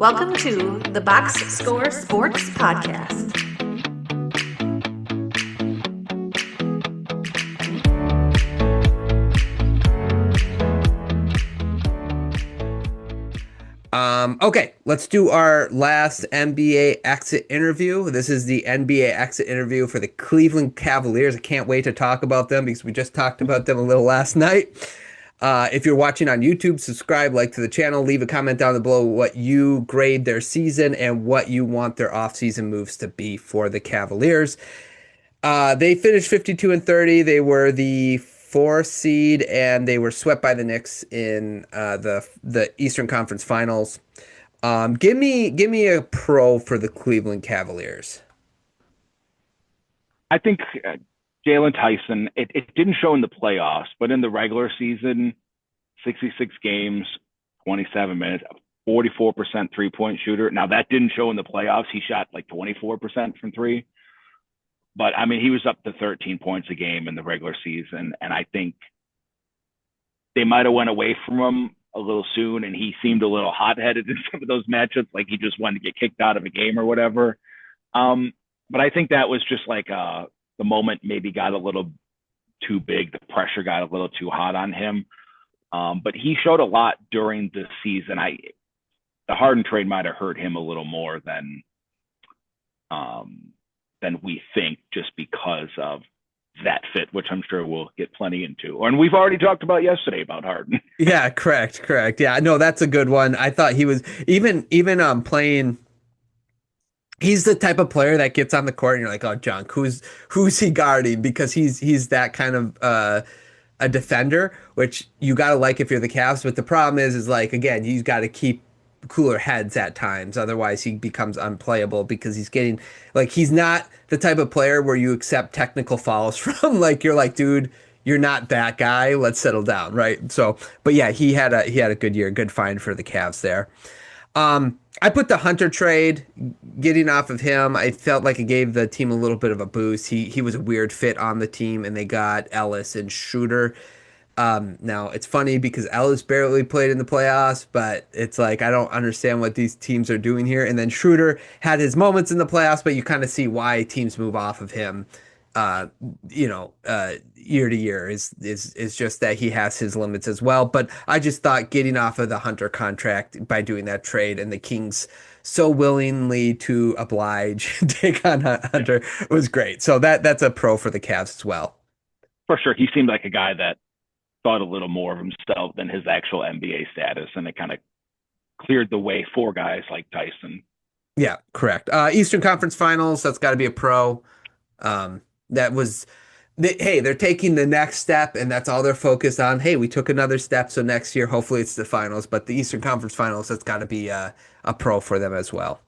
Welcome to the Box Score Sports Podcast. Okay, let's do our last NBA exit interview. This is the NBA exit interview for the Cleveland Cavaliers. I can't wait to talk about them because we just talked about them a little last night. If you're watching on YouTube, subscribe, like to the channel, leave a comment down below what you grade their season and what you want their offseason moves to be for the Cavaliers. They finished 52-30. They were the 4th seed, and they were swept by the Knicks in the Eastern Conference Finals. Give me a pro for the Cleveland Cavaliers. I think Jalen Tyson, it didn't show in the playoffs, but in the regular season, 66 games, 27 minutes, 44% three-point shooter. Now, that didn't show in the playoffs. He shot like 24% from three. But, I mean, he was up to 13 points a game in the regular season, and I think they might have went away from him a little soon, and he seemed a little hot-headed in some of those matchups, like he just wanted to get kicked out of a game or whatever. But I think that was just like the moment maybe got a little too big. The pressure got a little too hot on him. But he showed a lot during the season. The Harden trade might have hurt him a little more than we think, just because of that fit, which I'm sure we'll get plenty into. And we've already talked about yesterday about Harden. Yeah, correct. Yeah, no, that's a good one. I thought he was even playing. He's the type of player that gets on the court and you're like, oh, Junk, who's he guarding? Because he's that kind of a defender, which you got to like if you're the Cavs. But the problem is like, again, you got to keep cooler heads at times. Otherwise, he becomes unplayable because he's not the type of player where you accept technical fouls from. Like, you're like, dude, you're not that guy. Let's settle down, right? So, but yeah, he had a good year, good find for the Cavs there. I put the Hunter trade, getting off of him, I felt like it gave the team a little bit of a boost. He was a weird fit on the team, and they got Ellis and Schroeder. Now, it's funny because Ellis barely played in the playoffs, but it's like I don't understand what these teams are doing here. And then Schroeder had his moments in the playoffs, but you kind of see why teams move off of him. Year to year is just that he has his limits as well. But I just thought getting off of the Hunter contract by doing that trade, and the Kings so willingly to oblige take on Hunter was great. So that's a pro for the Cavs as well. For sure. He seemed like a guy that thought a little more of himself than his actual NBA status, and it kind of cleared the way for guys like Tyson. Yeah, correct. Eastern Conference Finals, that's got to be a pro. They're taking the next step, and that's all they're focused on. Hey, we took another step, so next year, hopefully it's the finals. But the Eastern Conference Finals, that's got to be a pro for them as well.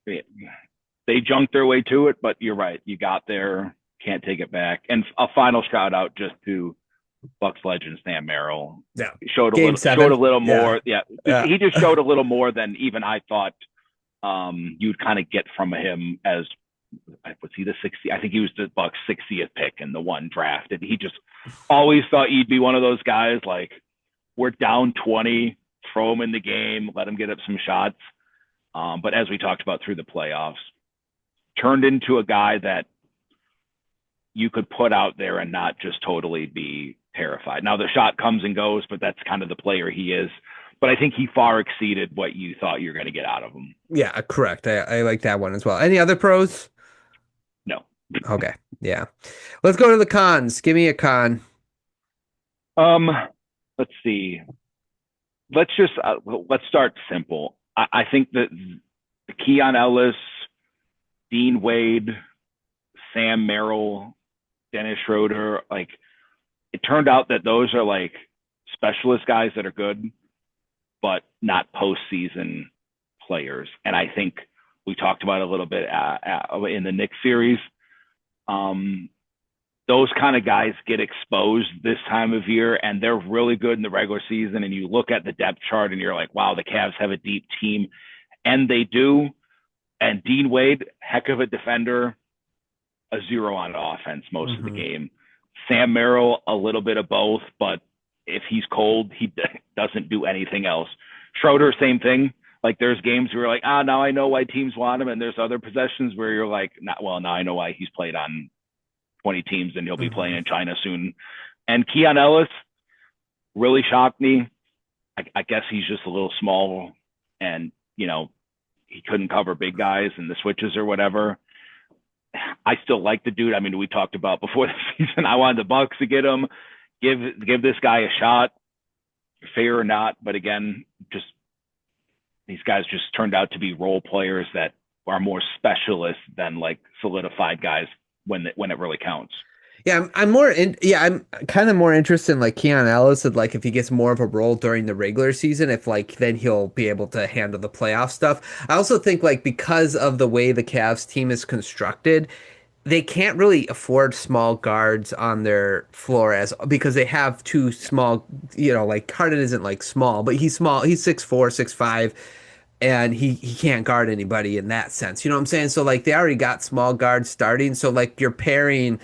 They junked their way to it, but you're right. You got there, can't take it back. And a final shout out just to Bucks legend Sam Merrill. Yeah, showed a little more. Yeah. He just showed a little more than even I thought you'd kind of get from him. As was he the 60? I think he was the Bucks 60th pick in the one draft, and he just always thought he'd be one of those guys like, we're down 20, throw him in the game, let him get up some shots. But as we talked about through the playoffs, turned into a guy that you could put out there and not just totally be terrified. Now the shot comes and goes, but that's kind of the player he is. But I think he far exceeded what you thought you were going to get out of him. Yeah, correct. I like that one as well. Any other pros? No. Okay. Yeah. Let's go to the cons. Give me a con. Let's see. Let's start simple. I think that Keon Ellis, Dean Wade, Sam Merrill, Dennis Schroeder, like, it turned out that those are like specialist guys that are good, but not postseason players. And I think we talked about it a little bit in the Knicks series. Those kind of guys get exposed this time of year, and they're really good in the regular season. And you look at the depth chart and you're like, wow, the Cavs have a deep team. And they do. And Dean Wade, heck of a defender, a zero on offense most of the game. Sam Merrill, a little bit of both, but if he's cold, he doesn't do anything else. Schroeder, same thing. Like there's games where you're like, now I know why teams want him. And there's other possessions where you're like, now I know why he's played on 20 teams and he'll be playing in China soon. And Keon Ellis really shocked me. I guess he's just a little small and, he couldn't cover big guys and the switches or whatever. I still like the dude. I mean, we talked about before the season, I wanted the Bucks to get him, give this guy a shot, fair or not. But again, just these guys just turned out to be role players that are more specialists than like solidified guys when it really counts. Yeah, I'm kind of more interested in like Keon Ellis, and like if he gets more of a role during the regular season, if like then he'll be able to handle the playoff stuff. I also think like because of the way the Cavs team is constructed, they can't really afford small guards on their floor because they have two small, like Harden isn't like small, but he's small. He's 6'4", 6'5", and he can't guard anybody in that sense. You know what I'm saying? So like they already got small guards starting. So like you're pairing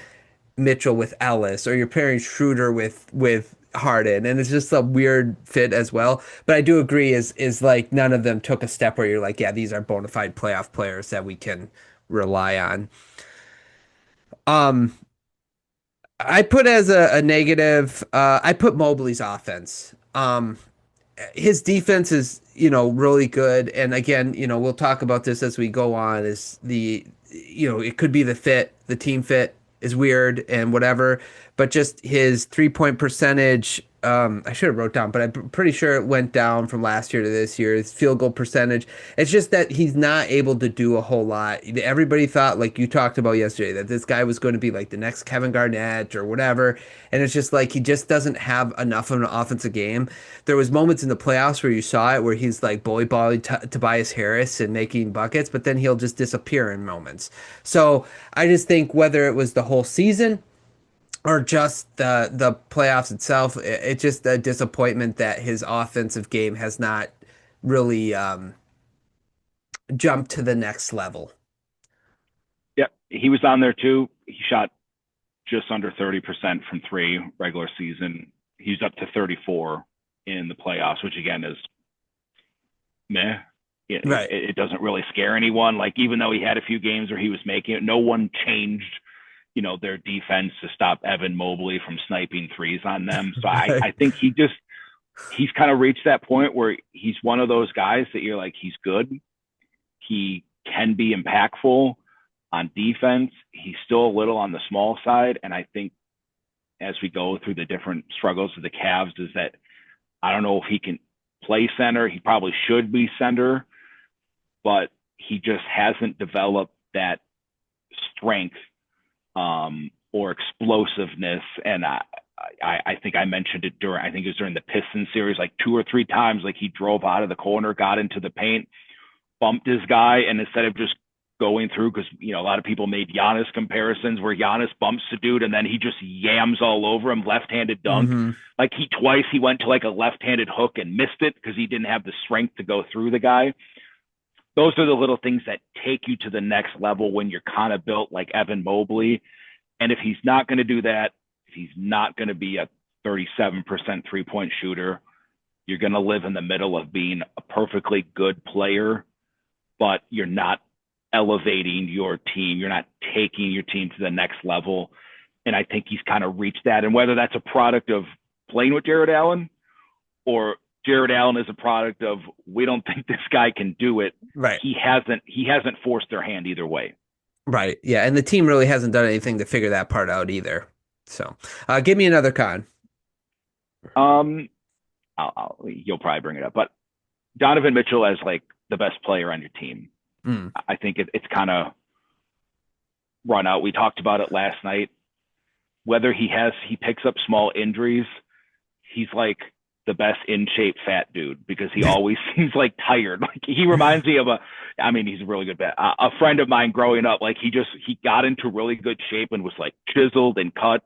Mitchell with Ellis, or you're pairing Schroeder with Harden, and it's just a weird fit as well. But I do agree is like none of them took a step where you're like, yeah, these are bona fide playoff players that we can rely on. Um, I put as a negative, I put Mobley's offense. His defense is, really good. And again, we'll talk about this as we go on, is it could be the team fit is weird and whatever, but just his 3-point percentage, I should have wrote down, but I'm pretty sure it went down from last year to this year. His field goal percentage. It's just that he's not able to do a whole lot. Everybody thought, like you talked about yesterday, that this guy was going to be like the next Kevin Garnett or whatever. And it's just like he just doesn't have enough of an offensive game. There was moments in the playoffs where you saw it where he's like bully balling Tobias Harris and making buckets, but then he'll just disappear in moments. So I just think whether it was the whole season or just the playoffs itself, it's just a disappointment that his offensive game has not really jumped to the next level. Yeah, he was on there too. He shot just under 30% from three regular season. He's up to 34 in the playoffs, which again is meh. Right. It doesn't really scare anyone. Like even though he had a few games where he was making it, no one changed their defense to stop Evan Mobley from sniping threes on them. So I think he's kind of reached that point where he's one of those guys that you're like, he's good. He can be impactful on defense. He's still a little on the small side. And I think as we go through the different struggles of the Cavs is that I don't know if he can play center. He probably should be center, but he just hasn't developed that strength or explosiveness. And I think I mentioned it I think it was during the Pistons series, like 2 or 3 times, like he drove out of the corner, got into the paint, bumped his guy. And instead of just going through, because, a lot of people made Giannis comparisons where Giannis bumps the dude and then he just yams all over him, left-handed dunk. Mm-hmm. Like he went to like a left-handed hook and missed it because he didn't have the strength to go through the guy. Those are the little things that take you to the next level when you're kind of built like Evan Mobley. And if he's not going to do that, if he's not going to be a 37% 3-point shooter, you're going to live in the middle of being a perfectly good player, but you're not elevating your team. You're not taking your team to the next level. And I think he's kind of reached that. And whether that's a product of playing with Jared Allen or Jared Allen is a product of, we don't think this guy can do it. Right. He hasn't forced their hand either way. Right. Yeah. And the team really hasn't done anything to figure that part out either. So give me another con. You'll probably bring it up, but Donovan Mitchell as like the best player on your team. I think it's kind of run out. We talked about it last night. Whether he picks up small injuries, he's like the best in shape fat dude because he always seems like tired. Like he reminds me of he's a really good a friend of mine growing up. Like he got into really good shape and was like chiseled and cut.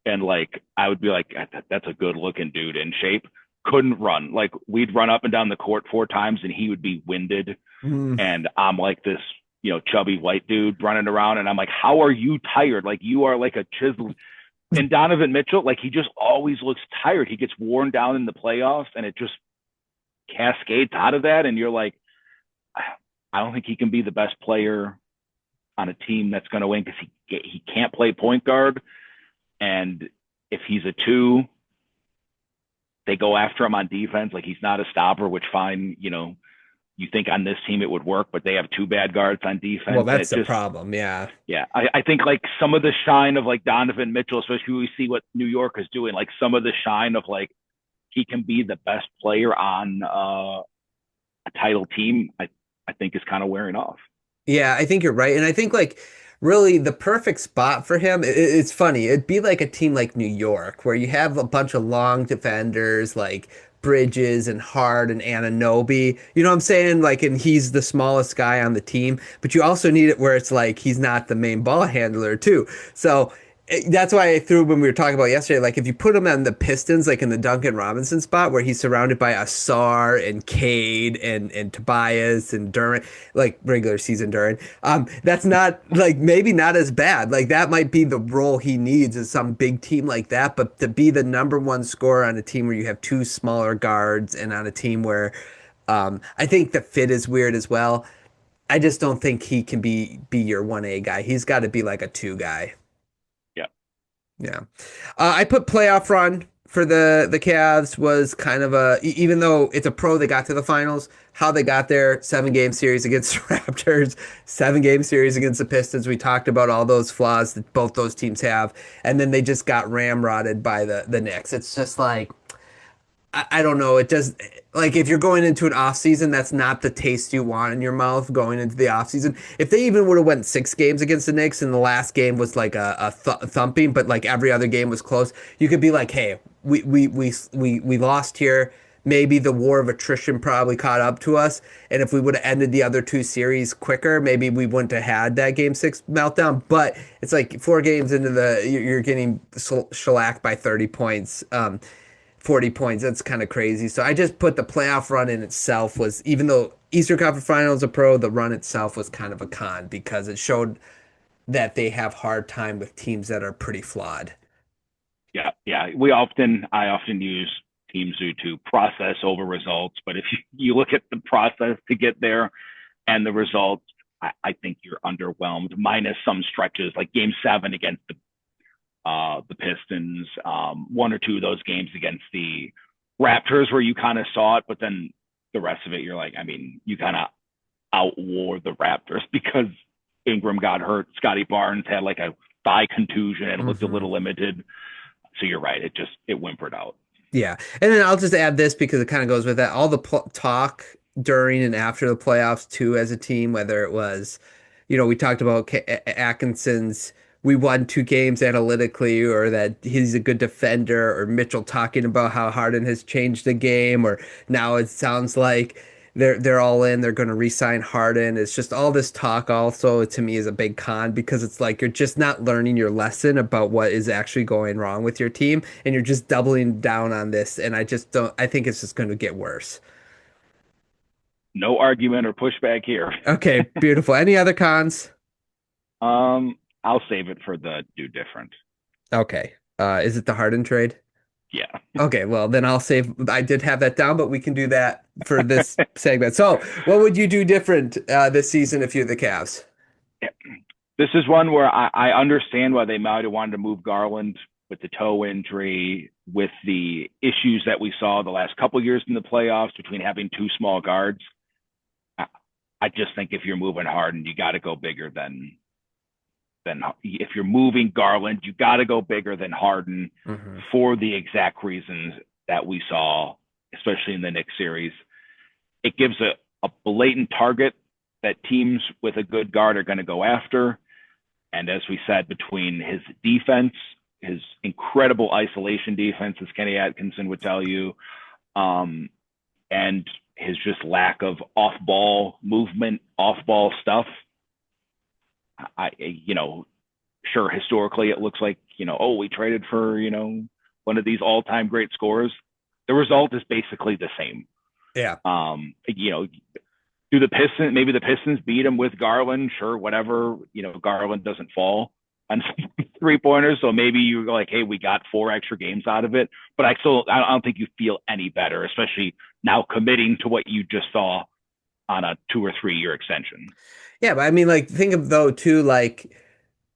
And like, I would be like, that's a good looking dude in shape. Couldn't run. Like we'd run up and down the court 4 times and he would be winded. And I'm like this, chubby white dude running around. And I'm like, how are you tired? Like you are like a chisel. And Donovan Mitchell, like he just always looks tired. He gets worn down in the playoffs and it just cascades out of that. And you're like, I don't think he can be the best player on a team that's going to win because he can't play point guard. And if he's a 2, they go after him on defense. Like, he's not a stopper, which fine, you think on this team it would work, but they have 2 bad guards on defense. Well, that's the problem. Yeah. Yeah. I think like some of the shine of like Donovan Mitchell, especially when we see what New York is doing, like some of the shine of like he can be the best player on a title team, I think is kind of wearing off. Yeah, I think you're right. And I think like really the perfect spot for him, it's funny. It'd be like a team like New York where you have a bunch of long defenders like Bridges and Hart and Anunoby. You know what I'm saying? Like, and he's the smallest guy on the team, but you also need it where it's like he's not the main ball handler too. So that's why I threw when we were talking about yesterday, like if you put him on the Pistons, like in the Duncan Robinson spot where he's surrounded by Asar and Cade and Tobias and Duran, like regular season Duran, that's not like maybe not as bad. Like that might be the role he needs is some big team like that. But to be the number 1 scorer on a team where you have 2 smaller guards and on a team where I think the fit is weird as well. I just don't think he can be your 1A guy. He's got to be like a 2 guy. Yeah. I put playoff run for the Cavs was kind of even though it's a pro, they got to the finals, how they got there, 7-game series against the Raptors, 7-game series against the Pistons. We talked about all those flaws that both those teams have. And then they just got ramrodded by the Knicks. It's just like, I don't know. It does like if you're going into an off season, that's not the taste you want in your mouth going into the off season. If they even would have went 6 games against the Knicks and the last game was like a thumping, but like every other game was close, you could be like, hey, we lost here. Maybe the war of attrition probably caught up to us, and if we would have ended the other 2 series quicker, maybe we wouldn't have had that game 6 meltdown. But it's like 4 games into you're getting shellacked by 30 points. 40 points. That's kind of crazy. So I just put the playoff run in itself was, even though Eastern Conference Finals a pro, the run itself was kind of a con because it showed that they have hard time with teams that are pretty flawed. Yeah. I often use teams to process over results, but if you look at the process to get there and the results, I think you're underwhelmed, minus some stretches like Game 7 against the Pistons, 1 or 2 of those games against the Raptors where you kind of saw it, but then the rest of it, you're like, I mean, you kind of outwore the Raptors because Ingram got hurt. Scotty Barnes had like a thigh contusion and looked a little limited. So you're right. It whimpered out. Yeah. And then I'll just add this because it kind of goes with that. All the talk during and after the playoffs too, as a team, whether it was, we talked about Atkinson's, we won 2 games analytically, or that he's a good defender, or Mitchell talking about how Harden has changed the game, or now it sounds like they're all in, they're going to re-sign Harden. It's just all this talk also to me is a big con because it's like you're just not learning your lesson about what is actually going wrong with your team, and you're just doubling down on this, and I think it's just going to get worse. No argument or pushback here. Okay, beautiful. Any other cons? I'll save it for the do different. Okay. Is it the Harden trade? Yeah. Okay, well, then I did have that down, but we can do that for this segment. So what would you do different this season if you're the Cavs? Yeah. This is one where I understand why they might have wanted to move Garland with the toe injury, with the issues that we saw the last couple of years in the playoffs between having 2 small guards. I just think if you're moving Harden, you got to go bigger than if you're moving Garland, you got to go bigger than Harden for the exact reasons that we saw, especially in the Knicks series. It gives a blatant target that teams with a good guard are going to go after. And as we said, between his defense, his incredible isolation defense, as Kenny Atkinson would tell you, and his just lack of off-ball movement, off-ball stuff, sure, historically it looks like, we traded for, one of these all-time great scorers. The result is basically the same. Yeah. Do maybe the Pistons beat him with Garland? Sure, whatever. Garland doesn't fall on 3-pointers, so maybe you're like, hey, we got 4 extra games out of it. But I don't think you feel any better, especially now committing to what you just saw on a 2 or 3 year extension. Yeah, but I mean, like, think of though too, like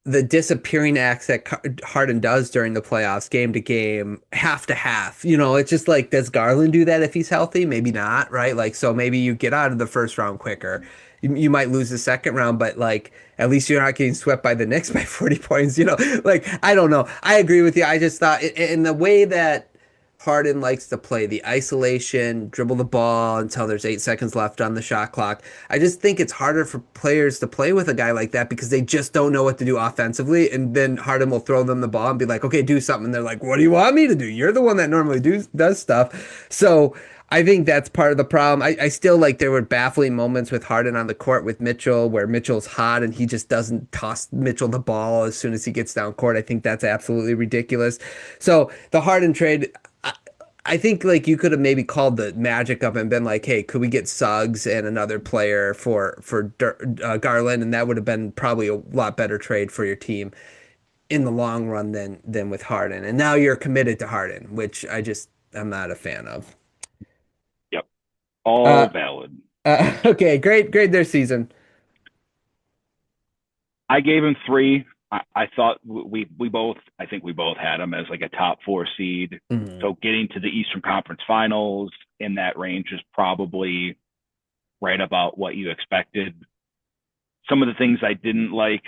the disappearing acts that Harden does during the playoffs, game to game, half to half. It's just like, does Garland do that if he's healthy? Maybe not, right? Like, so maybe you get out of the first round quicker. You might lose the second round, but like, at least you're not getting swept by the Knicks by 40 points. Like, I don't know. I agree with you. I just thought in the way that Harden likes to play the isolation, dribble the ball until there's 8 seconds left on the shot clock. I just think it's harder for players to play with a guy like that because they just don't know what to do offensively. And then Harden will throw them the ball and be like, okay, do something. And they're like, what do you want me to do? You're the one that normally does stuff. So I think that's part of the problem. I still like there were baffling moments with Harden on the court with Mitchell where Mitchell's hot and he just doesn't toss Mitchell the ball as soon as he gets down court. I think that's absolutely ridiculous. So the Harden trade, I think like you could have maybe called the Magic up and been like, "Hey, could we get Suggs and another player for Garland?" And that would have been probably a lot better trade for your team in the long run than with Harden. And now you're committed to Harden, which I'm not a fan of. Yep. All Uh, valid. okay, great their season. I gave him 3. I thought I think we both had him as like a top 4 seed. Mhm. So getting to the Eastern Conference Finals in that range is probably right about what you expected. Some of the things I didn't like,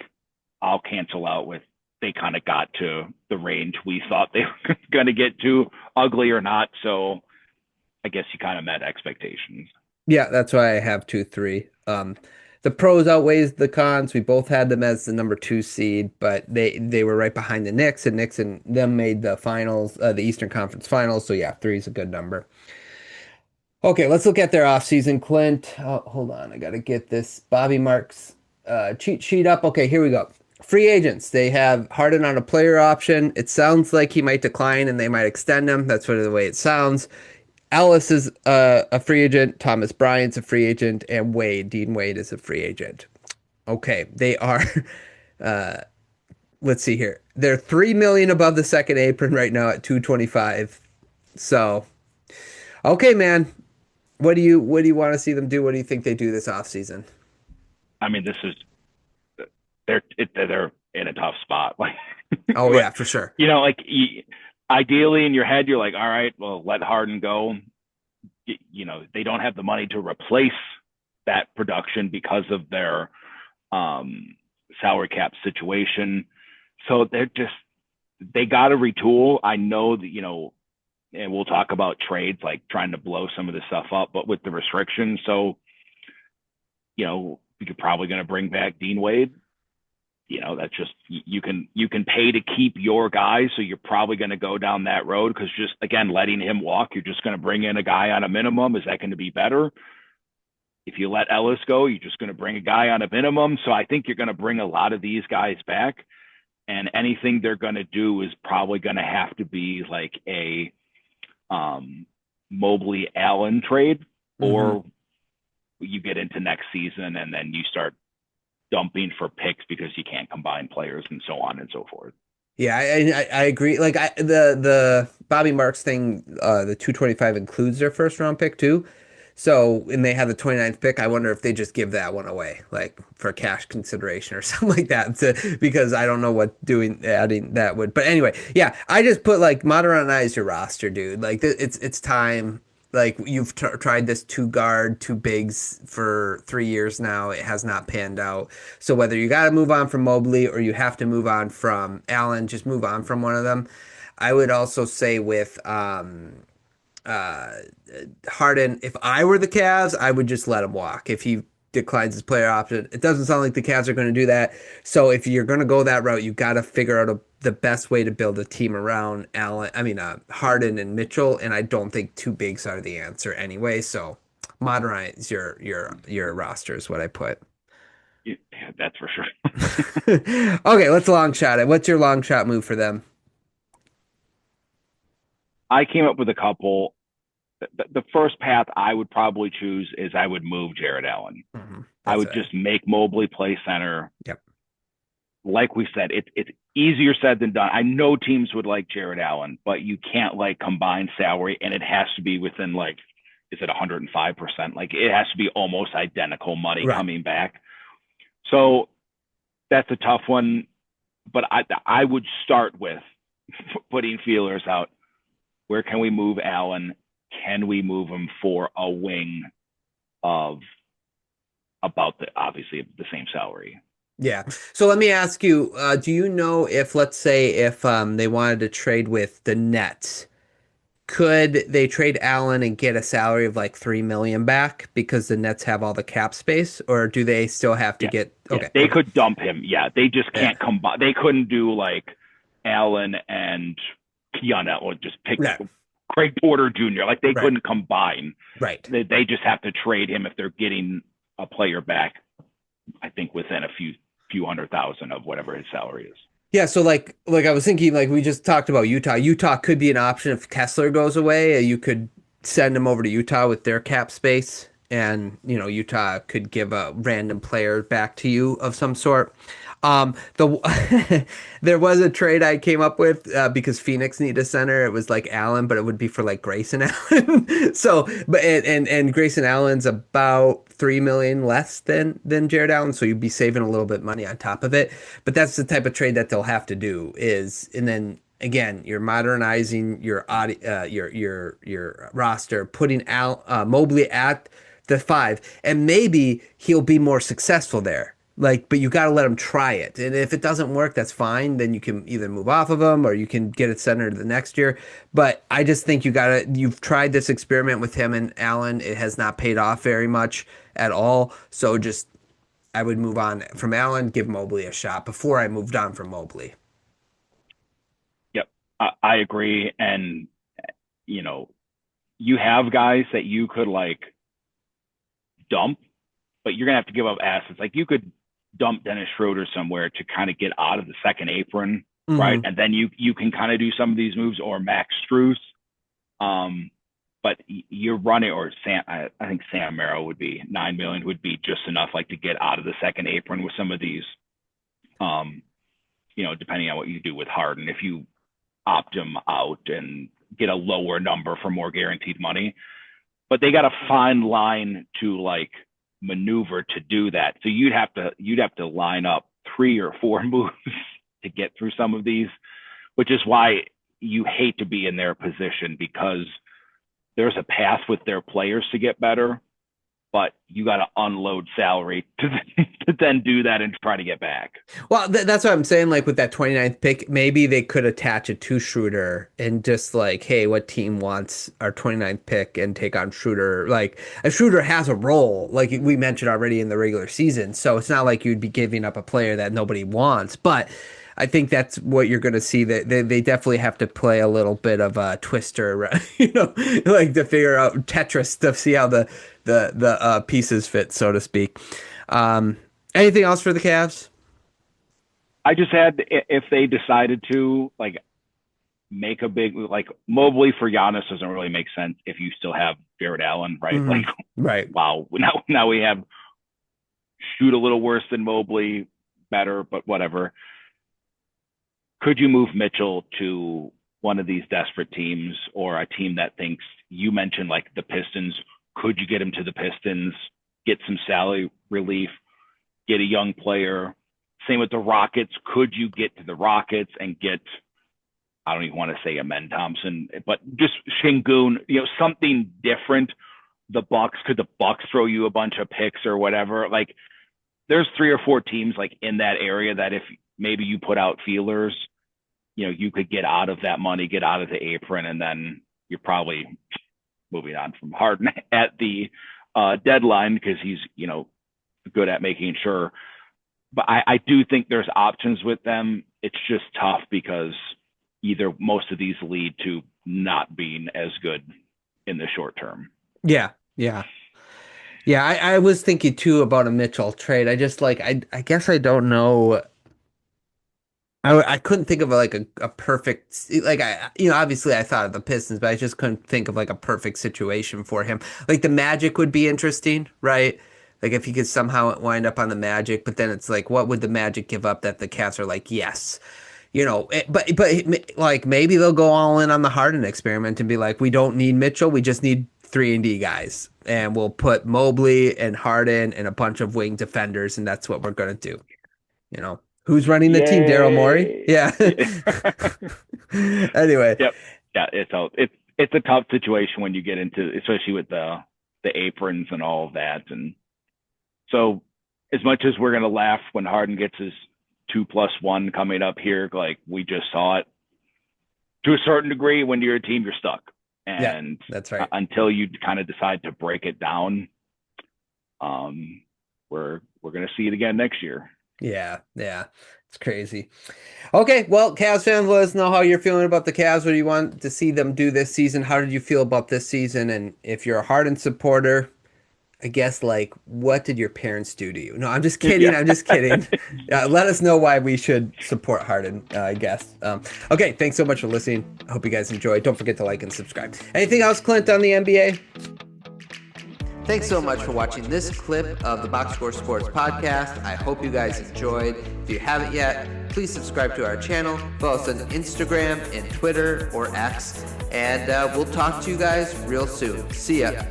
I'll cancel out with they kind of got to the range we thought they were going to get to, ugly or not. So I guess you kind of met expectations. Yeah, that's why I have 2-3. The pros outweighs the cons. We both had them as the number 2 seed, but they were right behind the Knicks, and Knicks and them made the finals, the Eastern Conference Finals. So yeah, 3 is a good number. Okay, let's look at their offseason, Clint. Oh, hold on, I gotta get this Bobby Marks cheat sheet up. Okay, here we go. Free agents. They have Harden on a player option. It sounds like he might decline and they might extend him. That's sort of the way it sounds. Ellis is a free agent. Thomas Bryant's a free agent, and Dean Wade is a free agent. Okay, they are. Let's see here. They're 3 million above the second apron right now at 225. So, okay, man. What do you want to see them do? What do you think they do this offseason? I mean, this is they're in a tough spot. Like, Oh yeah, for sure. like ideally in your head, you're like, all right, well, let Harden go. They don't have the money to replace that production because of their salary cap situation. So they got to retool. I know that, and we'll talk about trades, like trying to blow some of this stuff up, but with the restrictions. So, you're probably going to bring back Dean Wade. That's just, you can pay to keep your guys. So you're probably going to go down that road because just, again, letting him walk, you're just going to bring in a guy on a minimum. Is that going to be better? If you let Ellis go, you're just going to bring a guy on a minimum. So I think you're going to bring a lot of these guys back. And anything they're going to do is probably going to have to be like a Mobley Allen trade, or you get into next season and then you start dumping for picks because you can't combine players and so on and so forth. Yeah, I agree. Like the Bobby Marks thing, the 225 includes their first round pick too. So, and they have the 29th pick. I wonder if they just give that one away, like for cash consideration or something like that, because I don't know what adding that would. But anyway, yeah, I just put like modernize your roster, dude. Like it's time. Like you've tried this two guard, two bigs for 3 years now. It has not panned out. So whether you got to move on from Mobley or you have to move on from Allen, just move on from one of them. I would also say with uh, Harden, if I were the Cavs, I would just let him walk. If he declines his player option, it doesn't sound like the Cavs are going to do that. So if you're going to go that route, you got to figure out the best way to build a team around Allen. I mean, Harden and Mitchell, and I don't think two bigs are the answer anyway. So modernize your roster is what I put. Yeah, that's for sure. Okay, let's long shot it. What's your long shot move for them? I came up with a couple. The first path I would probably choose is I would move Jared Allen. I would just make Mobley play center. Yep. Like we said, it's easier said than done. I know teams would like Jared Allen, but you can't like combine salary, and it has to be within like is it 105%? Like it has to be almost identical money Right. coming back. So that's a tough one. But I would start with putting feelers out. Where can we move Allen? Can we move him for a wing of about obviously the same salary? Yeah. So let me ask you, do you know if, let's say, if they wanted to trade with the Nets, could they trade Allen and get a salary of like 3 million back because the Nets have all the cap space, or do they still have to Yeah. get? Yeah. Okay. They Okay. could dump him. Yeah. They just Yeah. can't combine. They couldn't do like Allen and Keanu or just pick Yeah. Craig Porter Jr. Like they Right. couldn't combine. Right. They just have to trade him if they're getting a player back, I think within a few hundred thousand of whatever his salary is. Yeah, so like I was thinking, like we just talked about Utah. Utah could be an option if Kessler goes away. You could send him over to Utah with their cap space, and Utah could give a random player back to you of some sort. The there was a trade I came up with because Phoenix needed a center. It was like Allen, but it would be for like Grayson Allen. So, but and Grayson Allen's about 3 million less than Jared Allen, so you'd be saving a little bit of money on top of it. But that's the type of trade that they'll have to do and then again, you're modernizing your roster, putting Mobley at the 5, and maybe he'll be more successful there. Like, but you got to let him try it. And if it doesn't work, that's fine. Then you can either move off of him or you can get it centered the next year. But I just think you've tried this experiment with him and Allen. It has not paid off very much at all. So I would move on from Allen, give Mobley a shot before I moved on from Mobley. Yep. I agree. And, you have guys that you could like dump, but you're going to have to give up assets. Like you could dump Dennis Schroeder somewhere to kind of get out of the second apron, right? And then you can kind of do some of these moves or Max Strus. But you're running or I think Sam Merrill would be 9 million would be just enough like to get out of the second apron with some of these, depending on what you do with Harden, if you opt him out and get a lower number for more guaranteed money, but they got a fine line to like maneuver to do that. So you'd have to line up 3 or 4 moves to get through some of these, which is why you hate to be in their position because there's a path with their players to get better, but you got to unload salary to then do that and try to get back. Well, that's what I'm saying. Like with that 29th pick, maybe they could attach it to Schroeder and just like, hey, what team wants our 29th pick and take on Schroeder? Like, Schroeder has a role, like we mentioned already in the regular season. So it's not like you'd be giving up a player that nobody wants. But I think that's what you're going to see. That they definitely have to play a little bit of a twister, like to figure out Tetris to see how the pieces fit, so to speak. Anything else for the Cavs? I just had if they decided to like make a big like Mobley for Giannis doesn't really make sense if you still have Jared Allen, right? Mm-hmm. Like, right. Wow, now we have shoot a little worse than Mobley, better, but whatever. Could you move Mitchell to one of these desperate teams or a team that thinks you mentioned like the Pistons? Could you get him to the Pistons, get some salary relief, get a young player? Same with the Rockets. Could you get to the Rockets and get, I don't even want to say Amen Thompson, but just Şengün, something different. The Bucks, could the Bucks throw you a bunch of picks or whatever? Like there's 3 or 4 teams like in that area that if maybe you put out feelers, you could get out of that money, get out of the apron, and then you're probably moving on from Harden at the deadline because he's, good at making sure. But I do think there's options with them. It's just tough because either most of these lead to not being as good in the short term. Yeah. I was thinking too about a Mitchell trade. I just like I guess I don't know. I couldn't think of like a perfect like obviously I thought of the Pistons, but I just couldn't think of like a perfect situation for him. Like the Magic would be interesting, right? Like if he could somehow wind up on the Magic, but then it's like, what would the Magic give up that the Cavs are like, yes, but like maybe they'll go all in on the Harden experiment and be like, we don't need Mitchell, we just need 3-and-D guys, and we'll put Mobley and Harden and a bunch of wing defenders, and that's what we're gonna do. You know, who's running the team? Daryl Morey. Yeah. Anyway. Yep. Yeah. It's a tough situation when you get into, especially with the aprons and all of that. And so, as much as we're gonna laugh when Harden gets his 2+1 coming up here, like we just saw it, to a certain degree, when you're a team, you're stuck. And that's right. Until you kind of decide to break it down, we're going to see it again next year. Yeah. It's crazy. Okay, well, Cavs fans, let us know how you're feeling about the Cavs. What do you want to see them do this season? How did you feel about this season? And if you're a Harden supporter, I guess, like, what did your parents do to you? No, I'm just kidding. I'm just kidding. Let us know why we should support Harden, I guess. Okay, thanks so much for listening. I hope you guys enjoyed. Don't forget to like and subscribe. Anything else, Clint, on the NBA? Thanks so much for watching this clip of the Box Score Sports Podcast. I hope you guys enjoyed. If you haven't yet, please subscribe to our channel. Follow us on Instagram and Twitter or X. And we'll talk to you guys real soon. See ya.